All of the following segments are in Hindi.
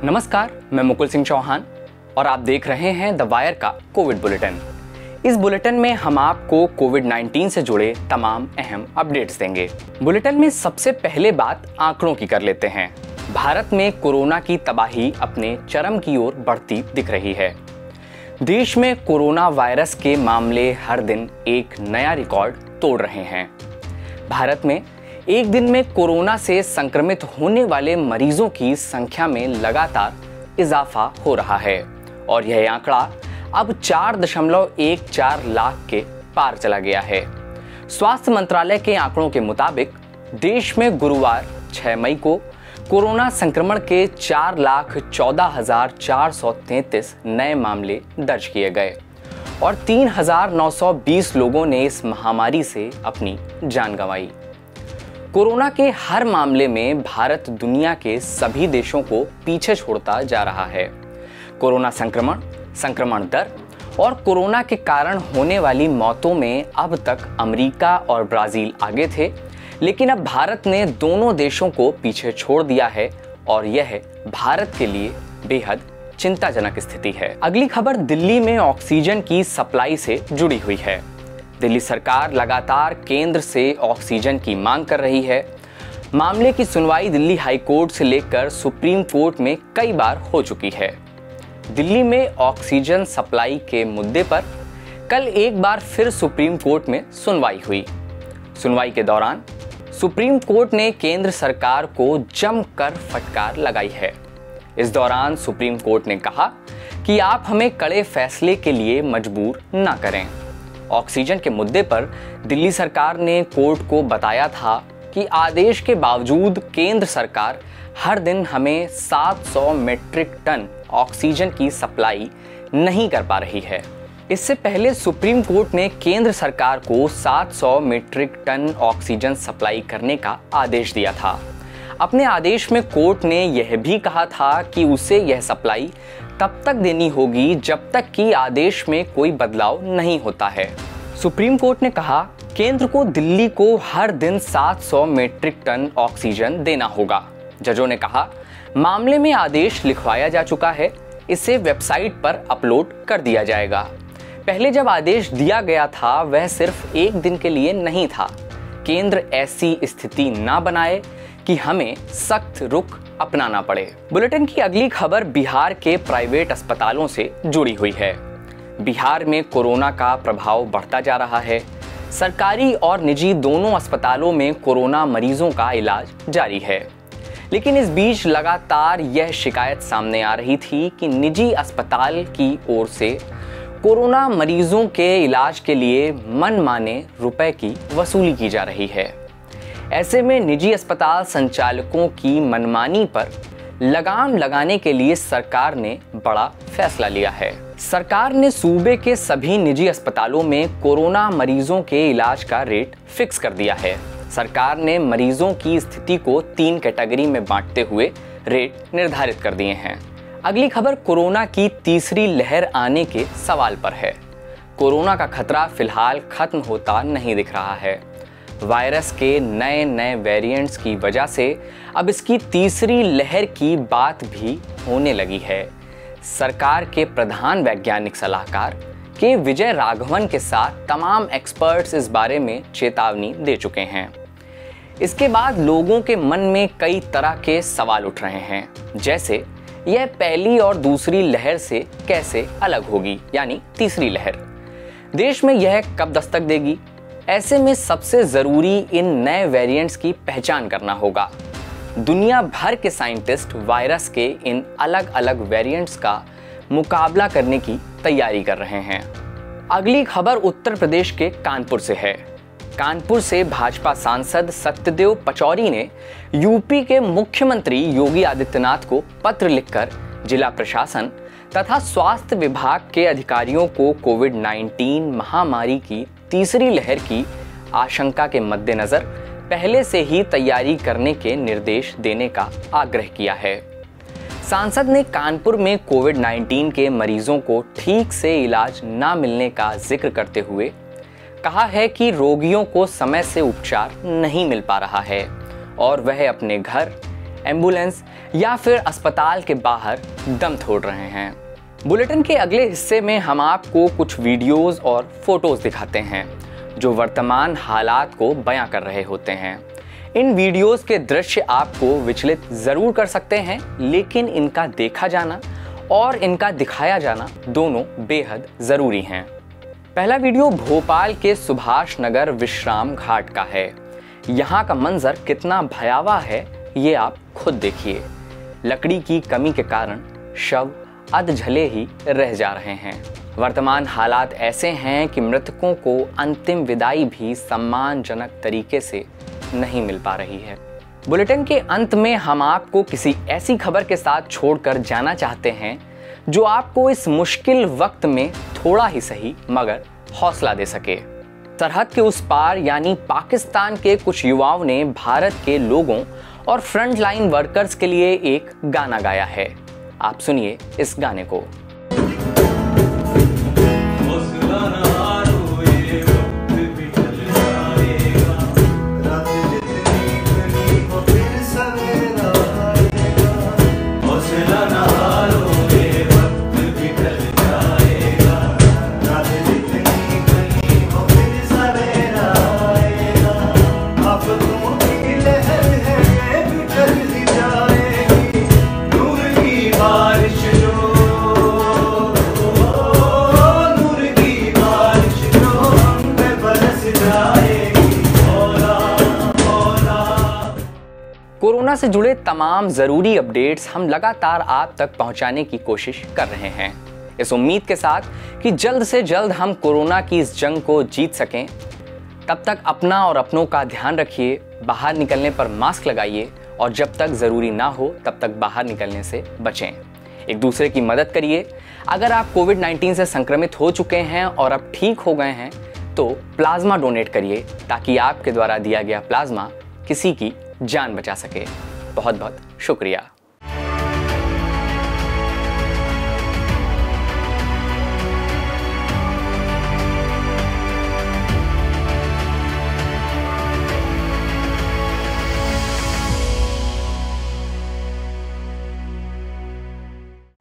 नमस्कार, मैं मुकुल सिंह चौहान और आप देख रहे हैं द वायर का कोविड बुलेटिन। इस बुलेटिन में हम आपको कोविड-19 से जुड़े तमाम अहम अपडेट्स देंगे। बुलेटिन में सबसे पहले बात आंकड़ों की कर लेते हैं। भारत में कोरोना की तबाही अपने चरम की ओर बढ़ती दिख रही है। देश में कोरोना वायरस के मामले हर दिन एक नया रिकॉर्ड तोड़ रहे हैं। भारत में एक दिन में कोरोना से संक्रमित होने वाले मरीजों की संख्या में लगातार इजाफा हो रहा है और यह आंकड़ा अब 4.14 लाख के पार चला गया है। स्वास्थ्य मंत्रालय के आंकड़ों के मुताबिक देश में गुरुवार 6 मई को कोरोना संक्रमण के 4,14,433 नए मामले दर्ज किए गए और 3,920 लोगों ने इस महामारी से अपनी जान गंवाई। कोरोना के हर मामले में भारत दुनिया के सभी देशों को पीछे छोड़ता जा रहा है। कोरोना संक्रमण दर और कोरोना के कारण होने वाली मौतों में अब तक अमेरिका और ब्राजील आगे थे, लेकिन अब भारत ने दोनों देशों को पीछे छोड़ दिया है और यह भारत के लिए बेहद चिंताजनक स्थिति है। अगली खबर दिल्ली में ऑक्सीजन की सप्लाई से जुड़ी हुई है। दिल्ली सरकार लगातार केंद्र से ऑक्सीजन की मांग कर रही है। मामले की सुनवाई दिल्ली हाई कोर्ट से लेकर सुप्रीम कोर्ट में कई बार हो चुकी है। दिल्ली में ऑक्सीजन सप्लाई के मुद्दे पर कल एक बार फिर सुप्रीम कोर्ट में सुनवाई हुई। सुनवाई के दौरान सुप्रीम कोर्ट ने केंद्र सरकार को जमकर फटकार लगाई है। इस दौरान सुप्रीम कोर्ट ने कहा कि आप हमें कड़े फैसले के लिए मजबूर ना करें। ऑक्सीजन के मुद्दे पर दिल्ली सरकार ने कोर्ट को बताया था कि आदेश के बावजूद केंद्र सरकार हर दिन हमें 700 मीट्रिक टन ऑक्सीजन की सप्लाई नहीं कर पा रही है। इससे पहले सुप्रीम कोर्ट ने केंद्र सरकार को 700 मीट्रिक टन ऑक्सीजन सप्लाई करने का आदेश दिया था। अपने आदेश में कोर्ट ने यह भी कहा था कि उसे यह सप्लाई तब तक देनी होगी जब तक कि आदेश में कोई बदलाव नहीं होता है। सुप्रीम कोर्ट ने कहा केंद्र को दिल्ली को हर दिन 700 मीट्रिक टन ऑक्सीजन देना होगा। जजों ने कहा मामले में आदेश लिखवाया जा चुका है, इसे वेबसाइट पर अपलोड कर दिया जाएगा। पहले जब आदेश दिया गया था वह सिर्फ एक दिन के लिए नहीं था। केंद्र ऐसी स्थिति ना बनाए कि हमें सख्त रुख अपनाना पड़े। बुलेटिन की अगली खबर बिहार के प्राइवेट अस्पतालों से जुड़ी हुई है। बिहार में कोरोना का प्रभाव बढ़ता जा रहा है। सरकारी और निजी दोनों अस्पतालों में कोरोना मरीजों का इलाज जारी है, लेकिन इस बीच लगातार यह शिकायत सामने आ रही थी कि निजी अस्पताल की ओर से कोरोना मरीजों के इलाज के लिए मनमाने रुपए की वसूली की जा रही है। ऐसे में निजी अस्पताल संचालकों की मनमानी पर लगाम लगाने के लिए सरकार ने बड़ा फैसला लिया है। सरकार ने सूबे के सभी निजी अस्पतालों में कोरोना मरीजों के इलाज का रेट फिक्स कर दिया है। सरकार ने मरीजों की स्थिति को 3 कैटेगरी में बांटते हुए रेट निर्धारित कर दिए हैं। अगली खबर कोरोना की तीसरी लहर आने के सवाल पर है। कोरोना का खतरा फिलहाल खत्म होता नहीं दिख रहा है। वायरस के नए वेरिएंट्स की वजह से अब इसकी तीसरी लहर की बात भी होने लगी है। सरकार के प्रधान वैज्ञानिक सलाहकार के विजय राघवन के साथ तमाम एक्सपर्ट्स इस बारे में चेतावनी दे चुके हैं। इसके बाद लोगों के मन में कई तरह के सवाल उठ रहे हैं, जैसे यह पहली और दूसरी लहर से कैसे अलग होगी, यानी तीसरी लहर। देश में यह कब दस्तक देगी? ऐसे में सबसे जरूरी इन नए वेरिएंट्स की पहचान करना होगा। दुनिया भर के साइंटिस्ट वायरस के इन अलग अलग वेरिएंट्स का मुकाबला करने की तैयारी कर रहे हैं। अगली खबर उत्तर प्रदेश के कानपुर से है। कानपुर से भाजपा सांसद सत्यदेव पचौरी ने यूपी के मुख्यमंत्री योगी आदित्यनाथ को पत्र लिखकर जिला प्रशासन तथा स्वास्थ्य विभाग के अधिकारियों को कोविड-19 महामारी की तीसरी लहर की आशंका के मद्देनजर पहले से ही तैयारी करने के निर्देश देने का आग्रह किया है। सांसद ने कानपुर में कोविड-19 के मरीजों को ठीक से इलाज न मिलने का जिक्र करते हुए कहा है कि रोगियों को समय से उपचार नहीं मिल पा रहा है और वह अपने घर एम्बुलेंस या फिर अस्पताल के बाहर दम तोड़ रहे हैं। बुलेटिन के अगले हिस्से में हम आपको कुछ वीडियोस और फोटोज दिखाते हैं जो वर्तमान हालात को बयां कर रहे होते हैं। इन वीडियोस के दृश्य आपको विचलित जरूर कर सकते हैं, लेकिन इनका देखा जाना और इनका दिखाया जाना दोनों बेहद जरूरी हैं। पहला वीडियो भोपाल के सुभाष नगर विश्राम घाट का है। यहाँ का मंजर कितना भयावह है ये आप खुद देखिए। लकड़ी की कमी के कारण शव अधजले ही रह जा रहे हैं। वर्तमान हालात ऐसे हैं कि मृतकों को अंतिम विदाई भी सम्मानजनक तरीके से नहीं मिल पा रही है। बुलेटिन के अंत में हम आपको किसी ऐसी खबर के साथ छोड़कर जाना चाहते हैं जो आपको इस मुश्किल वक्त में थोड़ा ही सही मगर हौसला दे सके। सरहद के उस पार यानी पाकिस्तान के कुछ युवाओं ने भारत के लोगों और फ्रंट लाइन वर्कर्स के लिए एक गाना गाया है। आप सुनिए इस गाने को। कोरोना से जुड़े तमाम जरूरी अपडेट्स हम लगातार आप तक पहुंचाने की कोशिश कर रहे हैं, इस उम्मीद के साथ कि जल्द से जल्द हम कोरोना की इस जंग को जीत सकें। तब तक अपना और अपनों का ध्यान रखिए, बाहर निकलने पर मास्क लगाइए और जब तक जरूरी ना हो तब तक बाहर निकलने से बचें। एक दूसरे की मदद करिए। अगर आप कोविड-19 से संक्रमित हो चुके हैं और अब ठीक हो गए हैं तो प्लाज्मा डोनेट करिए ताकि आपके द्वारा दिया गया प्लाज्मा किसी की जान बचा सके। बहुत बहुत शुक्रिया।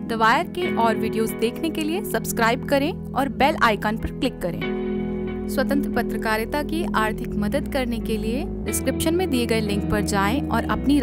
द वायर के और वीडियोस देखने के लिए सब्सक्राइब करें और बेल आइकन पर क्लिक करें। स्वतंत्र पत्रकारिता की आर्थिक मदद करने के लिए डिस्क्रिप्शन में दिए गए लिंक पर जाएं और अपनी